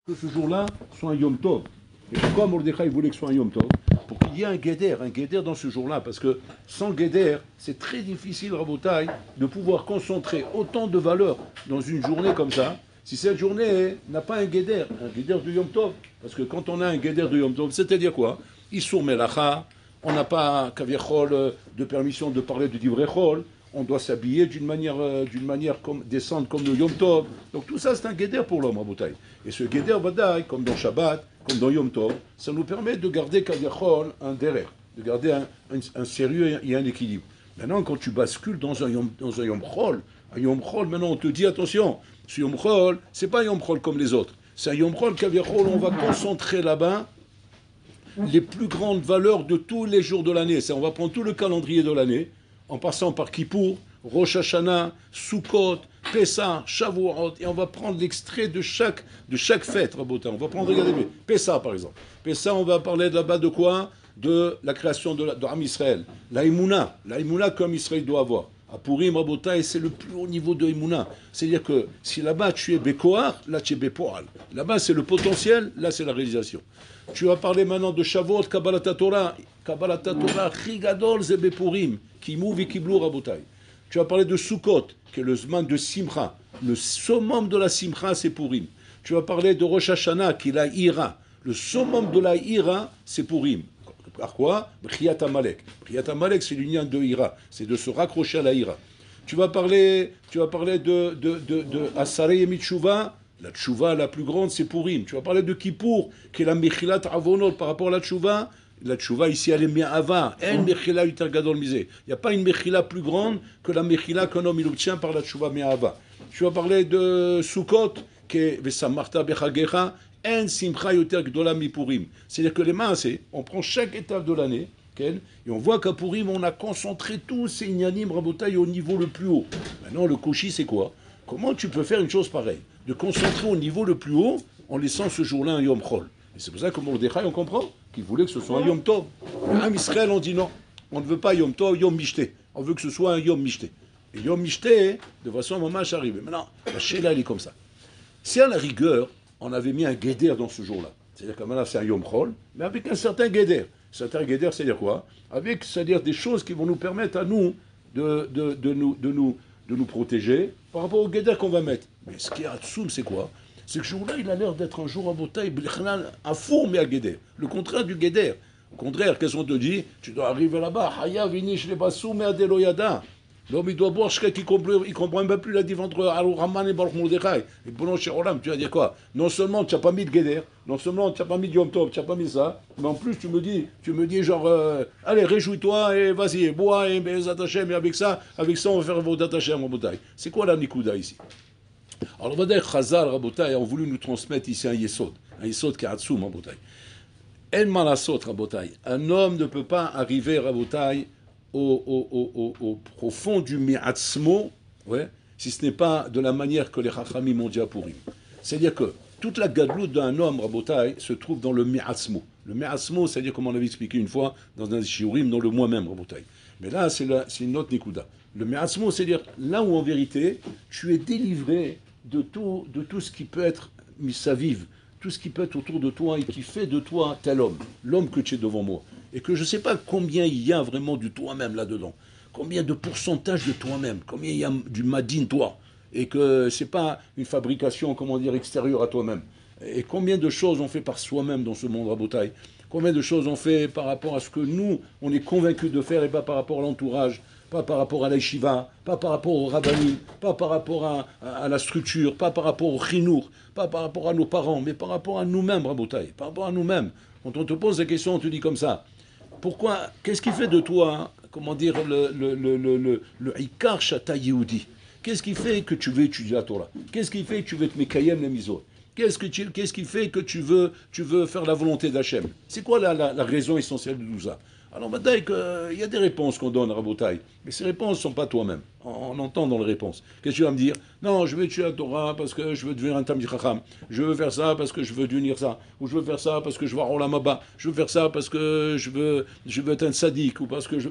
que ce jour-là soit un Yom Tov. Et pourquoi Mordechai voulait que ce soit un Yom Tov? Pour qu'il y ait un Guéder dans ce jour-là. Parce que sans Guéder, c'est très difficile, Rabotai, de pouvoir concentrer autant de valeur dans une journée comme ça, si cette journée n'a pas un Guéder de Yom Tov. Parce que quand on a un Guéder de Yom Tov, c'est-à-dire quoi? Issour Melacha, on n'a pas Kaviachol de permission de parler de Divrei Chol, on doit s'habiller d'une manière décente comme le Yom Tov. Donc tout ça, c'est un guéder pour l'homme, Rabotai. Et ce guéder, Vadaï, comme dans Shabbat, comme dans Yom Tov, ça nous permet de garder Kaviachol un derrière, de garder un sérieux et un équilibre. Maintenant, quand tu bascules dans un Yom Chol, maintenant on te dit, attention, ce Yom Chol, c'est pas un Yom Chol comme les autres. C'est un Yom Chol, Kaviachol, on va concentrer là-bas les plus grandes valeurs de tous les jours de l'année. On va prendre tout le calendrier de l'année, en passant par Kippour, Rosh Hashanah, Sukkot, Pessah, Shavuot, et on va prendre l'extrait de chaque fête, Rabotin. On va prendre, regardez bien, Pessah par exemple. Pessah, on va parler là-bas de quoi? De la création de Am Israël. La Emouna comme Israël doit avoir. À Purim, Rabotai, c'est le plus haut niveau de Emouna. C'est-à-dire que si là-bas tu es Bekoar, là tu es Bepoal. Là-bas c'est le potentiel, là c'est la réalisation. Tu vas parler maintenant de Shavuot, Kabbalat Torah, Chigadol Zebe Purim, Kimou Vikiblu Rabotai. Tu vas parler de Sukkot, qui est le Zman de Simcha. Le summum de la Simcha, c'est Purim. Tu vas parler de Rosh Hashanah, qui est la Ira. Le summum de la Ira, c'est Purim. Par quoi? B'chiyat Amalek. B'chiyat Amalek, c'est l'union de Ira. C'est de se raccrocher à la Ira. Tu vas parler de Asarei Mitshuva. La tchouva la plus grande, c'est Purim. Tu vas parler de Kippour, qui est la Mechilat Avonot par rapport à la tchouva. La tchouva ici, elle est Me'ava. En Mechila Yuter Gadol Misé. Il n'y a pas une Mechila plus grande que la Mechila qu'un homme il obtient par la tchouva Me'ava. Tu vas parler de Sukkot, qui est Vesamarta Bechagecha. En Simcha Yuter Gdola Mi Purim. C'est-à-dire que les maasés, on prend chaque étape de l'année, et on voit qu'à Purim, on a concentré tous ces inyanim Rabotai au niveau le plus haut. Maintenant, le koshi, c'est quoi? Comment tu peux faire une chose pareille? De concentrer au niveau le plus haut en laissant ce jour-là un Yom Chol. Et c'est pour ça que Mordechai, on comprend qu'il voulait que ce soit un Yom Tov. À Israël, on dit non. On ne veut pas Yom Tov, Yom Mishté. On veut que ce soit un Yom Mishté. Et Yom Mishté, de façon mamash arrivé. Maintenant, la Sheila, elle est comme ça. Si à la rigueur, on avait mis un guéder dans ce jour-là, c'est-à-dire que maintenant c'est un Yom Chol, mais avec un certain guéder. Certain guéder, c'est-à-dire quoi? Avec, c'est-à-dire des choses qui vont nous permettre à nous de nous protéger par rapport au guéder qu'on va mettre. Mais ce qui est à Tsoum, c'est quoi? C'est que ce jour-là, il a l'air d'être un jour à Botaï, un four, mais à guéder. Le contraire du guéder. Au contraire, qu'est-ce qu'on te dit? Tu dois arriver là-bas, Haya vinish le basou, mais adeloyada. L'homme, il doit boire jusqu'à qu'il ne comprend même plus la différence entre Al-Rahman et Baruch Mordechai. Et bon, chez Olam, tu vas dire quoi? Non seulement tu n'as pas mis de guéder, non seulement tu n'as pas mis de Yom Tov, tu n'as pas mis ça, mais en plus tu me dis genre, allez, réjouis-toi et vas-y, bois et Zatachem, et avec ça, on va faire vos Datachem en Botaï. C'est quoi la Nikuda ici? Alors, on va dire Chazal, Rabotai, ont voulu nous transmettre ici un Yesod qui est Hatsoum en Botaï. En Malasot, Rabotai. Un homme ne peut pas arriver, Rabotai, au profond du mi'atzmo, ouais, si ce n'est pas de la manière que les Chachamim ont dit à Purim. C'est-à-dire que toute la gadlout d'un homme, Rabotai, se trouve dans le mi'atzmo. Le mi'atzmo, c'est-à-dire, comme on l'avait expliqué une fois, dans un shiurim, dans le moi-même, Rabotai. Mais là, c'est une autre nikuda. Le mi'atzmo, c'est-à-dire là où, en vérité, tu es délivré de tout ce qui peut être misaviv, tout ce qui peut être autour de toi et qui fait de toi tel homme, l'homme que tu es devant moi. Et que je ne sais pas combien il y a vraiment du toi-même là-dedans, combien de pourcentage de toi-même, combien il y a du madine toi, et que ce n'est pas une fabrication, comment dire, extérieure à toi-même. Et combien de choses on fait par soi-même dans ce monde Rabotai, combien de choses on fait par rapport à ce que nous, on est convaincus de faire et pas par rapport à l'entourage, pas par rapport à la yeshiva, pas par rapport au rabbanim, pas par rapport à la structure, pas par rapport au chinour, pas par rapport à nos parents, mais par rapport à nous-mêmes, Rabotai, par rapport à nous-mêmes. Quand on te pose la question, on te dit comme ça. Pourquoi? Qu'est-ce qui fait de toi, comment dire, le Ikar Shata Yehudi? Qu'est-ce qui fait que tu veux étudier la Torah? Qu'est-ce qui fait que tu veux te mekayem les misos? Qu'est-ce qui fait que tu veux faire la volonté d'Hachem? C'est quoi la raison essentielle de tout ça? Alors maintenant, il y a des réponses qu'on donne à Rabotai, mais ces réponses ne sont pas toi-même. On entend dans les réponses. Qu'est-ce que tu vas me dire? Non, je veux étudier la Torah parce que je veux devenir un Talmid Chacham. Je veux faire ça parce que je veux devenir ça. Ou je veux faire ça parce que je veux Olam Haba. Je veux faire ça parce que je veux être un sadique. Ou parce que je...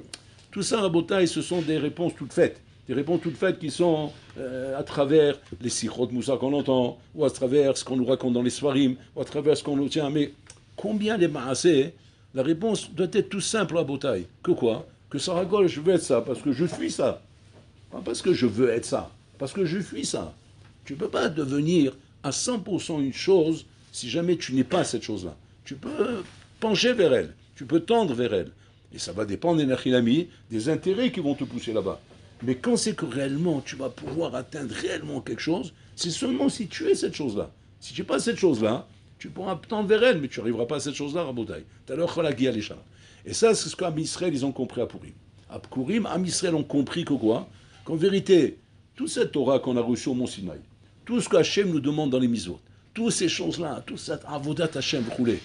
Tout ça, Rabotai, ce sont des réponses toutes faites. des réponses toutes faites qui sont à travers les sikhot Moussa qu'on entend, ou à travers ce qu'on nous raconte dans les Sfarim, ou à travers ce qu'on nous tient. Mais combien les maasé? La réponse doit être tout simple à Botaï. Que quoi? Que ça rigole, je veux être ça, parce que je suis ça. Pas parce que je veux être ça, parce que je suis ça. Tu ne peux pas devenir à 100% une chose si jamais tu n'es pas cette chose-là. Tu peux pencher vers elle, tu peux tendre vers elle. Et ça va dépendre des intérêts qui vont te pousser là-bas. Mais quand c'est que réellement tu vas pouvoir atteindre réellement quelque chose, c'est seulement si tu es cette chose-là. Si tu n'es pas cette chose-là, tu pourras tendre vers elle, mais tu n'arriveras pas à cette chose-là, Rabotaï. Et ça, c'est ce qu'Am Israël, ils ont compris à Purim. À Purim, Am Israël ont compris que quoi? Qu'en vérité, toute cette Torah qu'on a reçue au Mont Sinaï, tout ce qu'Hachem nous demande dans les mitzvot, toutes ces choses-là, tout cette avodat Hachem roulé,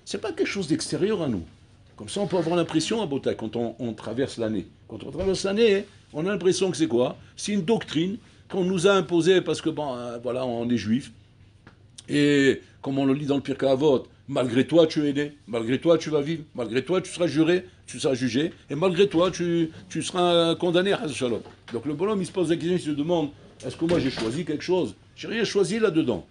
c'est pas quelque chose d'extérieur à nous. Comme ça, on peut avoir l'impression, à Botaï, quand on traverse l'année. Quand on traverse l'année, on a l'impression que c'est quoi? C'est une doctrine qu'on nous a imposée parce que, voilà, on est juif. Et comme on le lit dans le Pirkei Avot, malgré toi tu es né, malgré toi tu vas vivre, malgré toi tu seras juré, tu seras jugé, et malgré toi tu seras condamné à Shalom. Donc le bonhomme il se pose la question, il se demande, est-ce que moi j'ai choisi quelque chose? J'ai rien choisi là-dedans.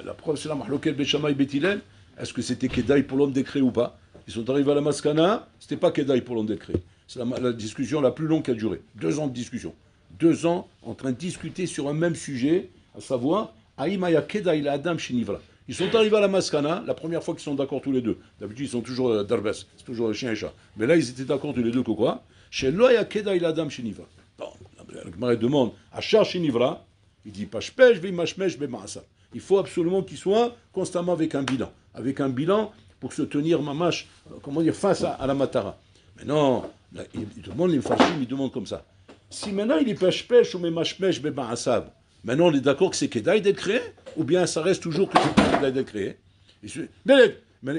La preuve c'est la Mahloket Beshamay Betilel, est-ce que c'était Kedaï pour l'homme décret ou pas? Ils sont arrivés à la Maskana, c'était pas Kedaï pour l'homme décret. C'est la discussion la plus longue qui a duré. 2 ans de discussion. 2 ans en train de discuter sur un même sujet, à savoir Aïmaya Kedaï la Adam Shinivra. Ils sont arrivés à la Maskana, la première fois qu'ils sont d'accord tous les deux. D'habitude, ils sont toujours d'Arbes, c'est toujours chien et chat. Mais là, ils étaient d'accord tous les deux que quoi? Chez Loya Kedaï la Adam Shinivra. Bon, la Gemara demande à Char Shinivra, il dit Pashpesh, Vimashmesh, Bemasa. Il faut absolument qu'il soit constamment avec un bilan. Avec un bilan pour se tenir mamash, comment dire, face à la Matara. Mais non, il demande les Mfashim, il demande comme ça. Si maintenant il est Pashpesh ou Memashmesh, Bemasa, maintenant, on est d'accord que c'est Kedaï d'être créé, ou bien ça reste toujours que c'est pas Kedaï d'être créé. Et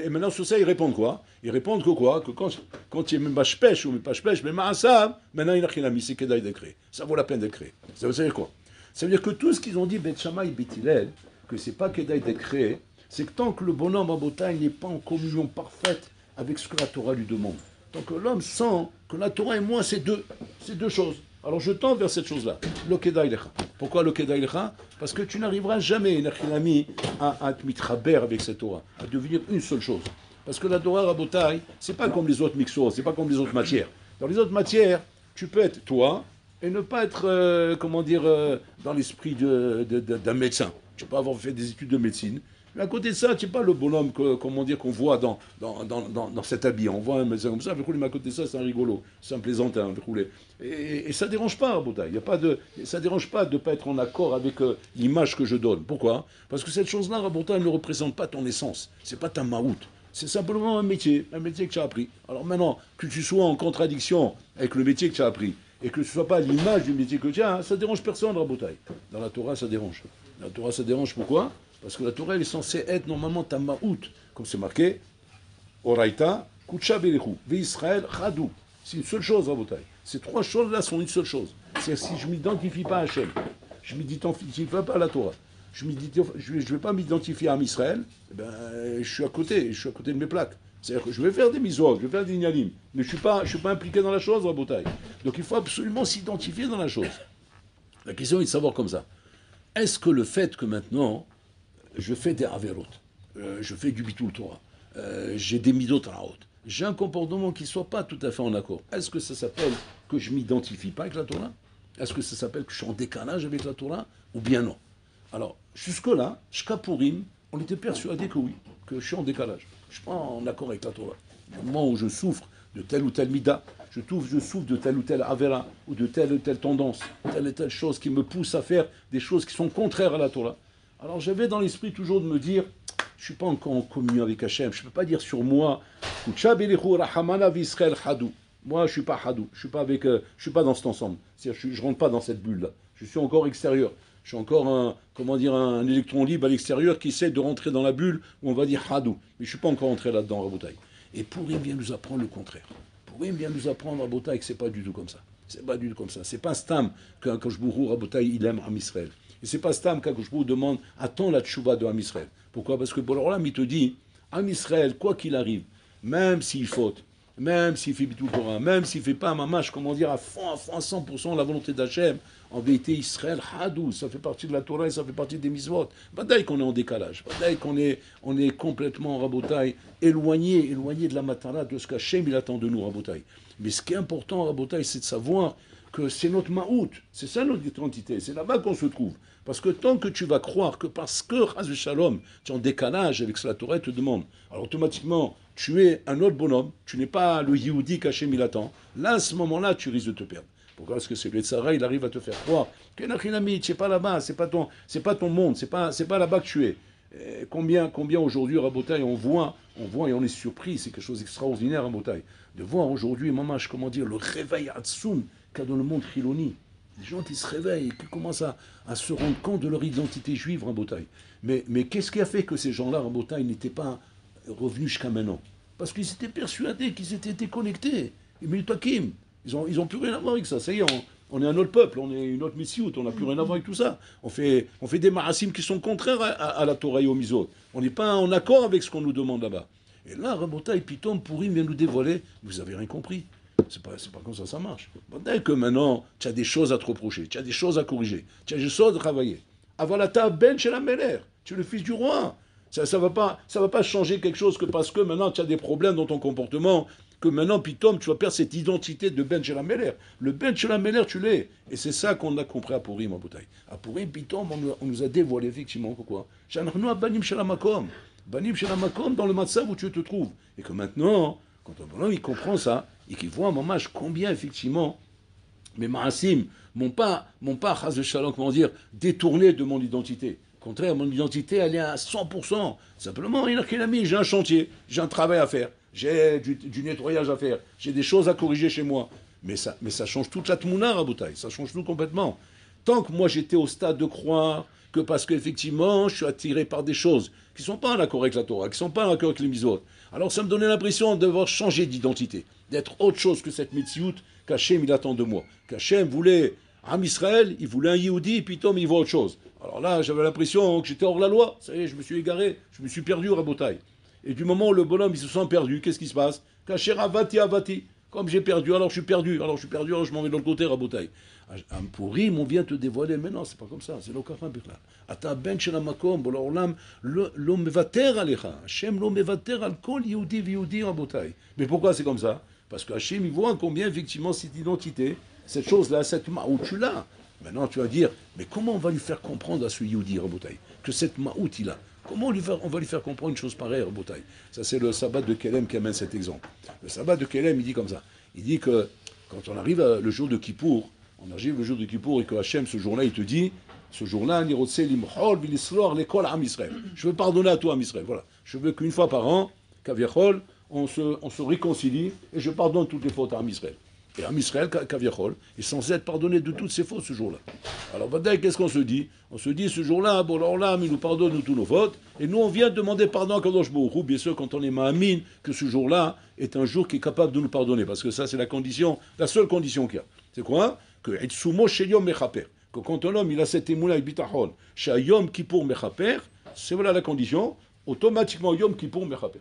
maintenant, sur ça, ils répondent quoi? Ils répondent que quoi? Que quand il y a Mashpesh ou Mepashpesh, mais Ma'asab, maintenant il a rien mis, c'est Kedaï d'être créé. Ça vaut la peine d'être créé. Ça veut dire quoi? Ça veut dire que tout ce qu'ils ont dit, Bet Shammai et Bet Hillel, que c'est pas Kedaï d'être créé, c'est que tant que le bonhomme à Botaï n'est pas en communion parfaite avec ce que la Torah lui demande, tant que l'homme sent que la Torah et moi, c'est deux choses. Alors je tends vers cette chose-là, le Kedaï Lecha. Pourquoi le Kedaï Lecha? Parce que tu n'arriveras jamais, à te mitraber avec cette Torah, à devenir une seule chose. Parce que la Torah Rabotai, c'est pas comme les autres mixos, c'est pas comme les autres matières. Dans les autres matières, tu peux être toi et ne pas être, dans l'esprit d'un médecin. Tu peux avoir fait des études de médecine. Mais à côté de ça, tu n'es pas le bonhomme qu'on voit dans cet habit. On voit un médecin comme ça, mais à côté de ça, c'est un rigolo, c'est un plaisantin. Et ça ne dérange pas, Boutaï. Ça ne dérange pas de ne pas être en accord avec l'image que je donne. Pourquoi? Parce que cette chose-là, Boutaï, ne représente pas ton essence. Ce n'est pas ta maout. C'est simplement un métier que tu as appris. Alors maintenant, que tu sois en contradiction avec le métier que tu as appris, et que ce ne soit pas l'image du métier que tu as, ça ne dérange personne, Rabotaï. Dans la Torah, ça dérange. La Torah, ça dérange pourquoi? Parce que la Torah, elle est censée être normalement ta ma'out. Comme c'est marqué, Oraita, Kutsha Belechu, Ve'Israël, Chadou. C'est une seule chose, Rabotaï. Ces 3 choses-là sont une seule chose. C'est-à-dire si je ne m'identifie pas à Hachem, je ne m'identifie pas à la Torah, je ne vais pas m'identifier à Israël, je suis à côté de mes plaques. C'est-à-dire que je vais faire des misos, je vais faire des ignalim, mais je ne suis pas impliqué dans la chose, Rabotaï. Donc il faut absolument s'identifier dans la chose. La question est de savoir comme ça. Est-ce que le fait que maintenant, je fais des averot, je fais du bitul Torah, j'ai des midot raot, j'ai un comportement qui ne soit pas tout à fait en accord, est-ce que ça s'appelle que je ne m'identifie pas avec la Torah? Est-ce que ça s'appelle que je suis en décalage avec la Torah? Ou bien non? Alors, jusque-là, jusqu'à Purim, on était persuadé que oui, que je suis en décalage. Je ne suis pas en accord avec la Torah. Au moment où je souffre de telle ou telle mida, je souffre de telle ou telle avera, ou de telle ou telle tendance, telle et telle chose qui me pousse à faire des choses qui sont contraires à la Torah. Alors j'avais dans l'esprit toujours de me dire, je ne suis pas encore en communion avec Hachem, je ne peux pas dire sur moi, moi je ne suis pas hadou, je ne suis pas dans cet ensemble, c'est-à-dire je ne rentre pas dans cette bulle-là, je suis encore extérieur, je suis encore un électron libre à l'extérieur qui essaie de rentrer dans la bulle où on va dire hadou, mais je ne suis pas encore entré là-dedans, Rabotaï. Et Purim vient nous apprendre le contraire. Purim vient nous apprendre, Rabotaï, que ce n'est pas du tout comme ça. C'est pas du tout comme ça. C'est pas Stam qu'Akadosh Baruch Hu, Rabotaï, il aime Am Israël. Et c'est pas Stam qu'Akadosh Baruch Hu demande attends la tchouva de Am Israël. Pourquoi? Parce que Borolam il te dit Am Israël, quoi qu'il arrive, même s'il faute, même s'il fait Bitul Torah, même s'il ne fait pas un mamash, comment dire, à fond, à 100% la volonté d'Hachem, en vérité, Israël, Hadou, ça fait partie de la Torah et ça fait partie des mitzvot. Badaï qu'on est en décalage, badaï qu'on est, on est complètement, Rabotaï, éloigné de la matara, de ce qu'Hachem il attend de nous, Rabotaï. Mais ce qui est important, Rabotaï, c'est de savoir que c'est notre Ma'out, c'est ça notre identité, c'est là-bas qu'on se trouve. Parce que tant que tu vas croire que parce que, Chaz Shalom, tu es en décalage avec ce que la Torah te demande, alors automatiquement, tu es un autre bonhomme, tu n'es pas le Yehudi qu'Hachem il attend, là, à ce moment-là, tu risques de te perdre. Pourquoi? Parce que c'est le Tzara, il arrive à te faire croire que Nachinami, tu n'es pas là-bas, c'est pas ton monde, c'est pas là-bas que tu es. Et combien aujourd'hui, Rabotaï, on voit et on est surpris, c'est quelque chose d'extraordinaire, Rabotaï, de voir aujourd'hui, mamash, comment dire, le réveil Hatsoum qu'a dans le monde Chiloni. Des gens qui se réveillent, qui commencent à se rendre compte de leur identité juive, Rabotaï. Mais qu'est-ce qui a fait que ces gens-là, Rabotaï, n'étaient pas revenus jusqu'à maintenant? Parce qu'ils étaient persuadés qu'ils étaient déconnectés. Mais Takim, ils ont plus rien à voir avec ça. Ça y est, on est un autre peuple, on est une autre missiout, on n'a plus rien à voir avec tout ça. On fait des marasim qui sont contraires à la Torah et au Mizot. On n'est pas en accord avec ce qu'on nous demande là-bas. Et là, Rabotaï, Pitom, Pourim vient nous dévoiler, vous avez rien compris. C'est pas comme ça marche. Dès que maintenant, tu as des choses à te reprocher, tu as des choses à corriger, tu as des choses à travailler. Avalata ben chez la Meller, tu es le fils du roi. Ça va pas changer quelque chose que parce que maintenant tu as des problèmes dans ton comportement, que maintenant, Pitom, tu vas perdre cette identité de Ben Shela Meller. Le Ben Shela Meller, tu l'es. Et c'est ça qu'on a compris à Pourim, en bouteille. À Pourim, Pitom, on nous a dévoilé effectivement quoi. J'en ai Banim Shela Makom. Banim Shela Makom dans le matzav où tu te trouves. Et que maintenant, quand un bonhomme il comprend ça, et qu'il voit, maman, combien effectivement, mes Ma'asim m'ont pas, Chaz Shalom, comment dire, détourné de mon identité. Au contraire, mon identité, elle est à 100%. Simplement, il a qu'un ami, j'ai un chantier, j'ai un travail à faire, j'ai du nettoyage à faire, j'ai des choses à corriger chez moi. Mais ça change toute la tmouna, Raboutaï, ça change tout complètement. Tant que moi, j'étais au stade de croire que parce qu'effectivement, je suis attiré par des choses qui ne sont pas en accord avec la Torah, qui ne sont pas en accord avec les mitzvot, alors ça me donnait l'impression de devoir changer d'identité, d'être autre chose que cette mitzvot qu'Hachem il attend de moi. Qu'Hachem voulait Am Israël, il voulait un Yehudi, et puis Tom il voit autre chose. Alors là, j'avais l'impression que j'étais hors la loi. Ça y est, je me suis égaré, je me suis perdu, Rabotaï. Et du moment où le bonhomme il se sent perdu, qu'est-ce qui se passe? Kacher avati avati. Comme j'ai perdu, alors je suis perdu. Alors je m'en vais de l'autre côté, Rabotaï. Pourim, on vient te dévoiler, mais non, c'est pas comme ça, c'est l'okafin bichlal. Ata ben shel hamakom, bo l'olam, lo mevater alecha. Hashem lo mevater al kol yehudi v'yehudi, Rabotaï. Mais pourquoi c'est comme ça? Parce que Hashem, il voit combien, effectivement, cette identité, cette chose-là, cette ma'out, tu l'as. Maintenant, tu vas dire, mais comment on va lui faire comprendre à ce Yehudi, Rabotaï, que cette ma'out, il a? Comment on va lui faire comprendre une chose pareille, Rabotaï? Ça, c'est le sabbat de Kelem qui amène cet exemple. Le sabbat de Kelem, il dit comme ça. Il dit que quand on arrive le jour de Kippour, on arrive le jour de Kippour et que Hachem, ce jour-là, il te dit, ce jour-là, je veux pardonner à toi, Am Israël. Voilà. Je veux qu'une fois par an, Kaviachol, on se réconcilie et je pardonne toutes les fautes à Am Israël. Et Am Israël, Kaviachol, est censé être pardonné de toutes ses fautes ce jour-là. Alors, qu'est-ce qu'on se dit? On se dit, ce jour-là, bon, alors là, il nous pardonne tous nos fautes, et nous, on vient demander pardon à Kadosh Baruch Hu, bien sûr, quand on est ma'amin, que ce jour-là est un jour qui est capable de nous pardonner, parce que ça, c'est la condition, la seule condition qu'il y a. C'est quoi? Que Etsumo Sheyom Mechaper. Que quand un homme, il a cette émoula avec Bitachon, Shayom Kippour Mechaper, c'est voilà la condition, automatiquement, Yom Kippour Mechaper.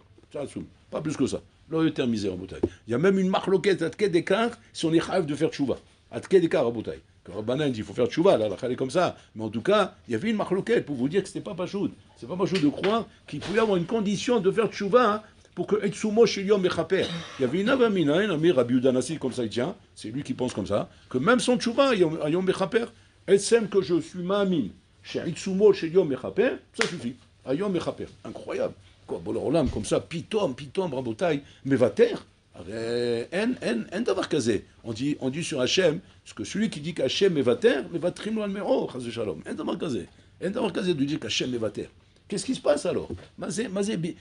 Pas plus que ça. Là, il est misère en bouteille. Il y a même une marloquette à tke d'écart si on est rêve de faire tchouva. À tke d'écart en bouteille. Quand Rabbanan dit qu'il faut faire tchouva, là, la est comme ça. Mais en tout cas, il y avait une marloquette pour vous dire que ce n'était pas pachoud. C'est pas pachoud de croire qu'il pouvait y avoir une condition de faire tchouva pour que Etsumo Sheliom Mechaper. Il y avait une avamina, un ami Rabbi Udanassi, comme ça il tient, c'est lui qui pense comme ça, que même son tchouva, Yom Mechaper, elle sème que je suis ma'amin. Chez Etsumo Sheliom Mechaper, ça suffit. Ayom Mechaper. Incroyable. Quoi, Bololam, comme ça, pitom, Rabotaï, Mevater, en d'avoir casé. On dit sur Hachem, parce que celui qui dit qu'Hachem Mevater, Mevatrim lo al-me'o, chas v'shalom. En d'avoir casé de dire qu'Hachem Mevater. Qu'est-ce qui se passe alors? Mazé,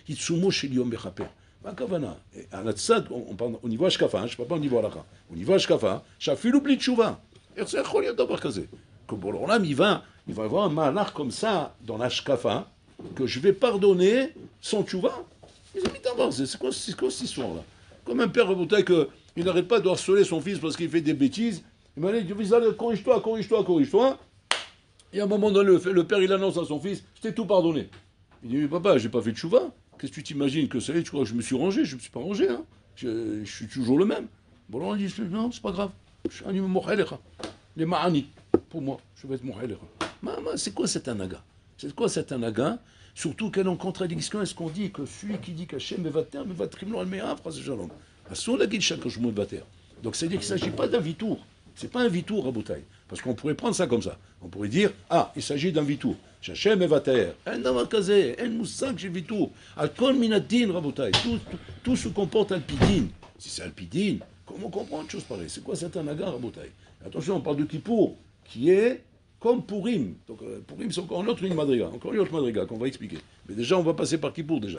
hitsumo shel yom mechaper. Ma kavana. À la tzad, au niveau Ashkafa, je ne sais pas au niveau Alakha, au niveau Ashkafa, shafilu bli tshuva. Et c'est un d'avoir casé. Que Bololam, il va avoir un malach comme ça dans l'Ashkafa, que je vais pardonner son tchouva. Ils ont mis d'abord, c'est quoi cette histoire-là? Comme un père Rabotaï il n'arrête pas de harceler son fils parce qu'il fait des bêtises. Il m'a dit, corrige-toi. Et à un moment donné, le père il annonce à son fils, je t'ai tout pardonné. Il dit, mais papa, j'ai pas fait de tchouva. Qu'est-ce que tu t'imagines que ça y est, tu crois que je me suis rangé? Je me suis pas rangé, hein. je suis toujours le même. Bon, on dit, non, c'est pas grave. Je suis un mohalera. Les ma'ani, pour moi, je vais être mohalera. C'est quoi cet anaga? C'est quoi cet anaga? Surtout quelle en contradiction est-ce qu'on dit que celui qui dit qu'Hachem va trim lo al-me'a, phrase shalom. Assour la guilcha que je me batter. Donc c'est-à-dire qu'il ne s'agit pas d'un vitour. C'est pas un vitour à bouteille. Parce qu'on pourrait prendre ça comme ça. On pourrait dire, ah, il s'agit d'un vitour. Hachem va terre. Un namakazé, un moussak, j'ai vitour. Al-kol minadin, rabotai. Tout se comporte alpidine. Si c'est alpidine, comment comprendre une chose pareille? C'est quoi cet anaga, rabotai? Attention, on parle de Kippour, qui est comme Purim. Donc Purim, c'est encore une autre madriga, qu'on va expliquer. Mais déjà, on va passer par Kippour déjà.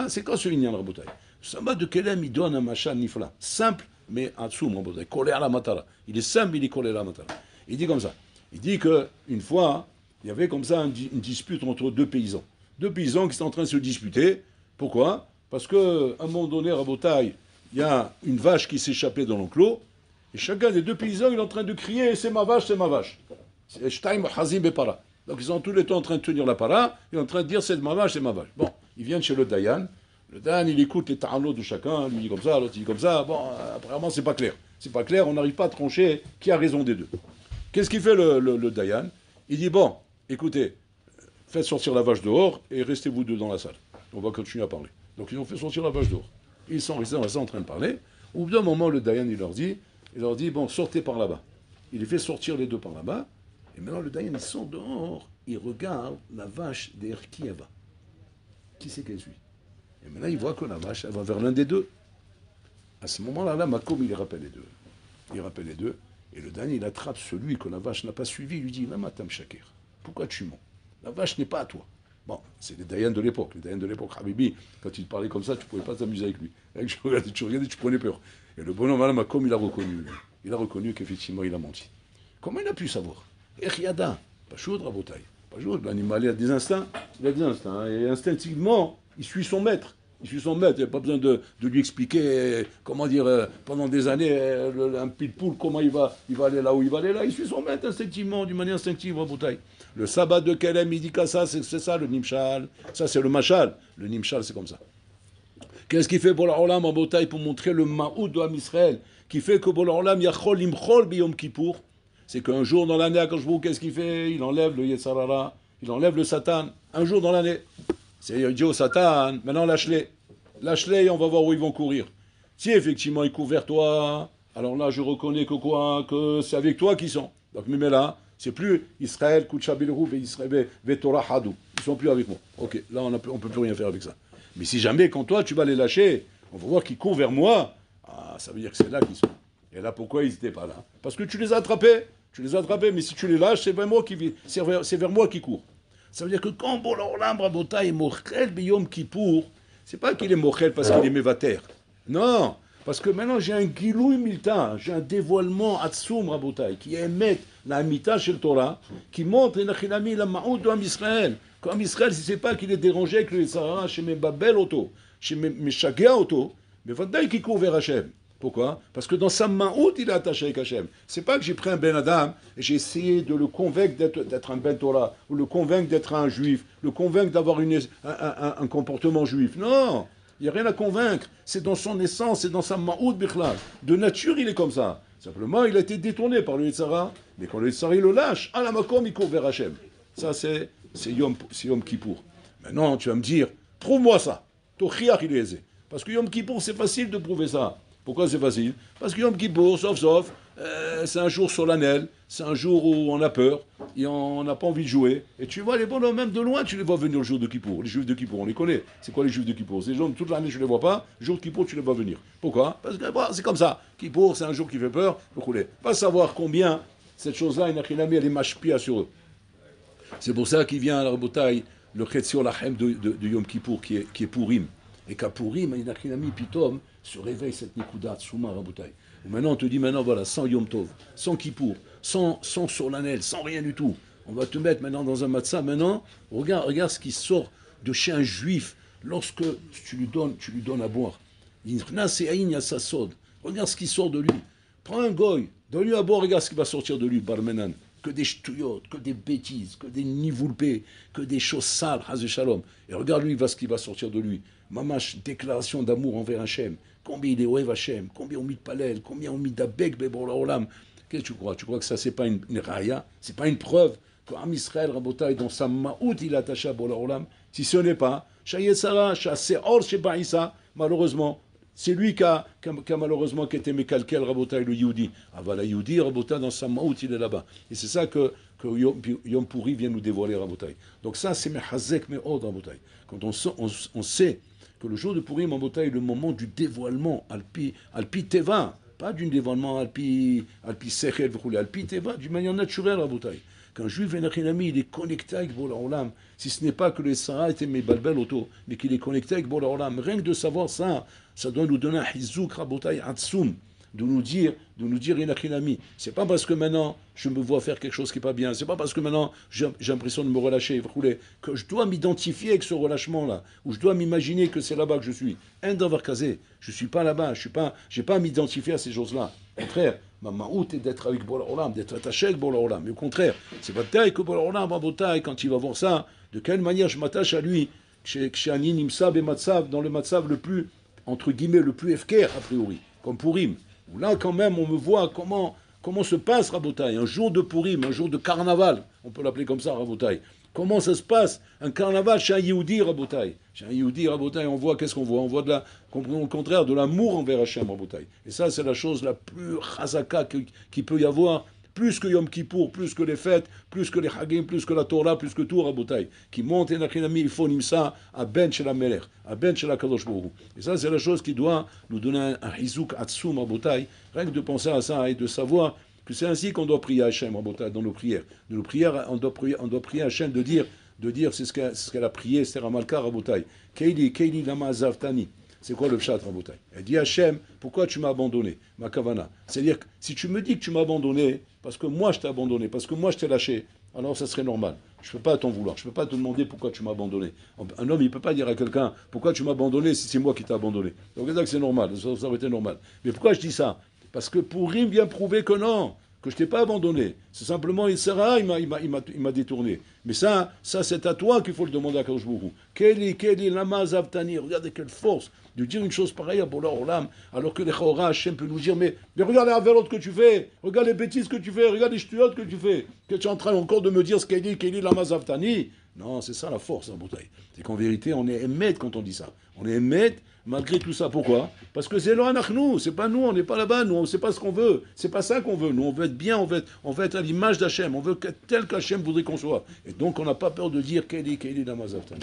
C'est quoi ce Inyan Rabotai? Samba de Kelem, il donne un machin nifla. Simple, mais atsoum Rabotai. Collé à la matara. Il est simple, il est collé à la matara. Il dit comme ça. Il dit qu'une fois, il y avait comme ça une dispute entre deux paysans. Deux paysans qui sont en train de se disputer. Pourquoi? Parce qu'à un moment donné, Rabotai, il y a une vache qui s'échappait dans l'enclos. Et chacun des deux paysans, il est en train de crier, c'est ma vache, c'est ma vache. Donc ils sont tous les temps en train de tenir la para, ils sont en train de dire c'est ma vache, c'est ma vache. Bon, ils viennent chez le Dayan, il écoute les ta'anot de chacun, lui dit comme ça, l'autre dit comme ça, bon, apparemment c'est pas clair. C'est pas clair, on n'arrive pas à trancher qui a raison des deux. Qu'est-ce qu'il fait le Dayan? Il dit bon, écoutez, faites sortir la vache dehors et restez vous deux dans la salle. On va continuer à parler. Donc ils ont fait sortir la vache dehors. Ils sont restés dans la salle en train de parler. Au bout d'un moment, le Dayan il leur dit bon, sortez par là-bas. Il les fait sortir les deux par là-bas. Et maintenant, le Dayan, il sort dehors, il regarde la vache derrière qui elle va. Qui c'est qu'elle suit? Et maintenant, il voit que la vache, elle va vers l'un des deux. À ce moment-là, Makom, il rappelle les deux. Il rappelle les deux. Et le Dayan, il attrape celui que la vache n'a pas suivi. Il lui dit, Lama tam shakir. Pourquoi tu mens? La vache n'est pas à toi. Bon, c'est les Dayan de l'époque. Les Dayan de l'époque, Habibi, quand il parlait comme ça, tu ne pouvais pas t'amuser avec lui. Tu regardais, tu prenais peur. Et le bonhomme, là, Makom, il a reconnu. Il a reconnu qu'effectivement, il a menti. Comment il a pu savoir? Echiada, pas chaud, Rabotai. Pas chaud, l'animal, il a des instincts. Il a des instincts. Hein, et instinctivement, il suit son maître. Il suit son maître. Il n'y a pas besoin de lui expliquer, comment dire, pendant des années, un pitbull, comment il va aller là où il va aller là. Il suit son maître instinctivement, d'une manière instinctive, Rabotai. Le sabbat de Kelem, il dit qu'à ça, c'est ça le nimshal. Ça, c'est le machal. Le nimshal, c'est comme ça. Qu'est-ce qu'il fait pour l'Olam en Rabotai pour montrer le ma'oud de Am Israël, qui fait que pour l'Olam, yachol imchol biyom kippour. C'est qu'un jour dans l'année, Akashbou, qu'est-ce qu'il fait? Il enlève le Yetzarara, il enlève le Satan. Un jour dans l'année. C'est-à-dire, il dit au Satan, maintenant lâche-les. Lâche-les et on va voir où ils vont courir. Si effectivement ils courent vers toi, alors là je reconnais que quoi? Que c'est avec toi qu'ils sont. Donc, mais là, c'est plus Israël, Kouchabilrou, Vetorah Hadou. Ils sont plus avec moi. Ok, là on peut plus rien faire avec ça. Mais si jamais, quand toi tu vas les lâcher, on va voir qu'ils courent vers moi, ça veut dire que c'est là qu'ils sont. Et là, pourquoi ils n'étaient pas là? Parce que tu les as attrapés. Tu les as attrapés, mais si tu les lâches, c'est vers moi qui court. Ça veut dire que quand Bolam Rabotai est mochel biyom kippour, c'est pas qu'il est mochel parce qu'il est mévater. Non, parce que maintenant j'ai un gilouï milta, j'ai un dévoilement atsoum Rabotai, qui émet la mita chez le Torah, qui montre la ma'oud de Israël. Comme Israël, si c'est pas qu'il est dérangé avec le Yetzarara, chez mes babel auto, chez mes shagia auto, mais Vadaï qui court vers Hachem. Pourquoi? Parce que dans sa ma'oud, il est attaché avec Hachem. C'est pas que j'ai pris un Ben Adam et j'ai essayé de le convaincre d'être un Ben Torah, ou le convaincre d'être un juif, le convaincre d'avoir un comportement juif. Non, il n'y a rien à convaincre. C'est dans son essence, c'est dans sa ma'oud bichlal. De nature, il est comme ça. Simplement, il a été détourné par le Yetzara. Mais quand le Yetzara, il le lâche, à la makom, il court vers Hachem. Ça, c'est Yom Kippour. Maintenant, tu vas me dire, prouve-moi ça. Tochiach, il est aisé. Parce que Yom Kippour, c'est facile de prouver ça. Pourquoi c'est facile? Parce que Yom Kippour, sauf, c'est un jour solennel, c'est un jour où on a peur, et on n'a pas envie de jouer. Et tu vois les bonhommes, même de loin, tu les vois venir le jour de Kippour. Les juifs de Kippour, on les connaît. C'est quoi les juifs de Kippour? Ces gens, toute l'année, je ne les vois pas. Le jour de Kippour, tu les vois venir. Pourquoi? Parce que c'est comme ça. Kippour, c'est un jour qui fait peur. Pas savoir combien cette chose-là, elle est mashpia sur eux. C'est pour ça qu'il vient à la bataille, le Chetzio Lachem de Yom Kippour, qui est Purim. Et qu'à Purim, Inachinami Pitom se réveille cette Nikudat, Souma Rabotai. Et maintenant, on te dit, voilà, sans Yom Tov, sans Kippour, sans solennel, sans rien du tout. On va te mettre maintenant dans un matzah. Maintenant, regarde ce qui sort de chez un juif lorsque tu lui donnes à boire. Regarde ce qui sort de lui. Prends un goy, donne-lui à boire, regarde ce qui va sortir de lui, Barmenan. que des ch'touillotes, que des bêtises, que des nivoulpés, que des choses sales, Hazé Shalom. Et regarde lui, ce qui va sortir de lui. Mamash, déclaration d'amour envers Hachem. Combien il est Oev Hachem, combien on mit de Palel, combien on mit d'Abek, Bebor Olam. Qu'est-ce que tu crois? Tu crois que ça, c'est pas une raya, c'est pas une preuve qu'Am Israël, Rabotai, dans sa ma'out, il attacha Bola Olam? Si ce n'est pas, Shayetsara, Shaseor, Shebaïsa, malheureusement, c'est lui qui a malheureusement qui était mécalquel, Rabotai, le Yehudi. Ah, voilà, Yehudi, Rabotai, dans sa ma'out, il est là-bas. Et c'est ça que Yom Pourri vient nous dévoiler, Rabotai. Donc ça, c'est Mehazek, Mehod, Rabotai. Quand on sait que le jour de Purim, Rabotai, est le moment du dévoilement, Alpi Teva, pas d'un dévoilement Alpi Sechel, Alpi Teva, d'une manière naturelle, Rabotai. Qu'un juif Enachinami, il est connecté avec Bola Olam, si ce n'est pas que les Sarah étaient mes balbel auto, mais qu'il est connecté avec Bola Olam. Rien que de savoir ça, ça doit nous donner un hizouk, Rabotai, Hatsum, de nous dire Enachinami. C'est pas parce que maintenant je me vois faire quelque chose qui n'est pas bien, c'est pas parce que maintenant j'ai l'impression de me relâcher, que je dois m'identifier avec ce relâchement-là, ou je dois m'imaginer que c'est là-bas que je suis. Un davar kazé, je suis pas là-bas, j'ai pas à m'identifier à ces choses-là. Au contraire, ma maout est d'être avec Bola Olam, d'être attaché avec Bola Olam. Mais au contraire, c'est pas taille que Bola Olam, Rabotai, quand il va voir ça, de quelle manière je m'attache à lui, chez Ani Nimsab et Matsav, dans le Matsav le plus, entre guillemets, le plus efker, a priori, comme Purim. Où là, quand même, on me voit comment se passe Rabotai, un jour de Purim, un jour de carnaval, on peut l'appeler comme ça, Rabotai. Comment ça se passe, un carnaval chez un Yehudi, Rabotai. Chez un Yehudi, Rabotai, on voit, qu'est-ce qu'on voit? On voit au contraire, de l'amour envers Hachem, Rabotai. Et ça, c'est la chose la plus chazaka qu'il peut y avoir, plus que Yom Kippour, plus que les fêtes, plus que les Hagim, plus que la Torah, plus que tout, Rabotai, qui monte et Nachinami, il faut nimsa à Ben chez la Melech, à Ben chez la Kadosh Baruch Hu. Et ça, c'est la chose qui doit nous donner un hizouk atsum, Rabotai, rien que de penser à ça et de savoir que c'est ainsi qu'on doit prier à Hachem, Rabotai, dans nos prières. Dans nos prières, on doit prier à Hachem de dire c'est ce qu'elle a prié, c'est Ramalka, Rabotai. Keili lama zavtani. C'est quoi le pshat, Rabotai? Elle dit Hachem, pourquoi tu m'as abandonné? Ma kavana. C'est-à-dire que si tu me dis que tu m'as abandonné, parce que moi je t'ai abandonné, parce que moi je t'ai lâché, alors ça serait normal. Je ne peux pas t'en vouloir. Je ne peux pas te demander pourquoi tu m'as abandonné. Un homme, il ne peut pas dire à quelqu'un pourquoi tu m'as abandonné si c'est moi qui t'ai abandonné. Donc c'est normal, ça aurait été normal. Mais pourquoi je dis ça? Parce que Purim vient prouver que non, que je ne t'ai pas abandonné. C'est simplement Sarah, il m'a détourné. Mais ça c'est à toi qu'il faut le demander à Kadosh Baruch Hu. Keli, lama zavtani. Regardez quelle force de dire une chose pareille à Bola Olam, alors que les Chora Hachem peut nous dire mais regarde les avérotes que tu fais, regarde les bêtises que tu fais, regarde les ch'tuyotes que tu fais, que tu es en train encore de me dire ce Keli, lama zavtani. Non, c'est ça la force, en bouteille. C'est qu'en vérité, on est émette quand on dit ça. On est émette malgré tout ça. Pourquoi? Parce que c'est nous, c'est pas nous, on n'est pas là-bas, nous, on ne sait pas ce qu'on veut. C'est pas ça qu'on veut. Nous, on veut être bien, on veut être à l'image d'Hachem, on veut être tel qu'Hachem voudrait qu'on soit. Et donc, on n'a pas peur de dire Keli, lama zavtani.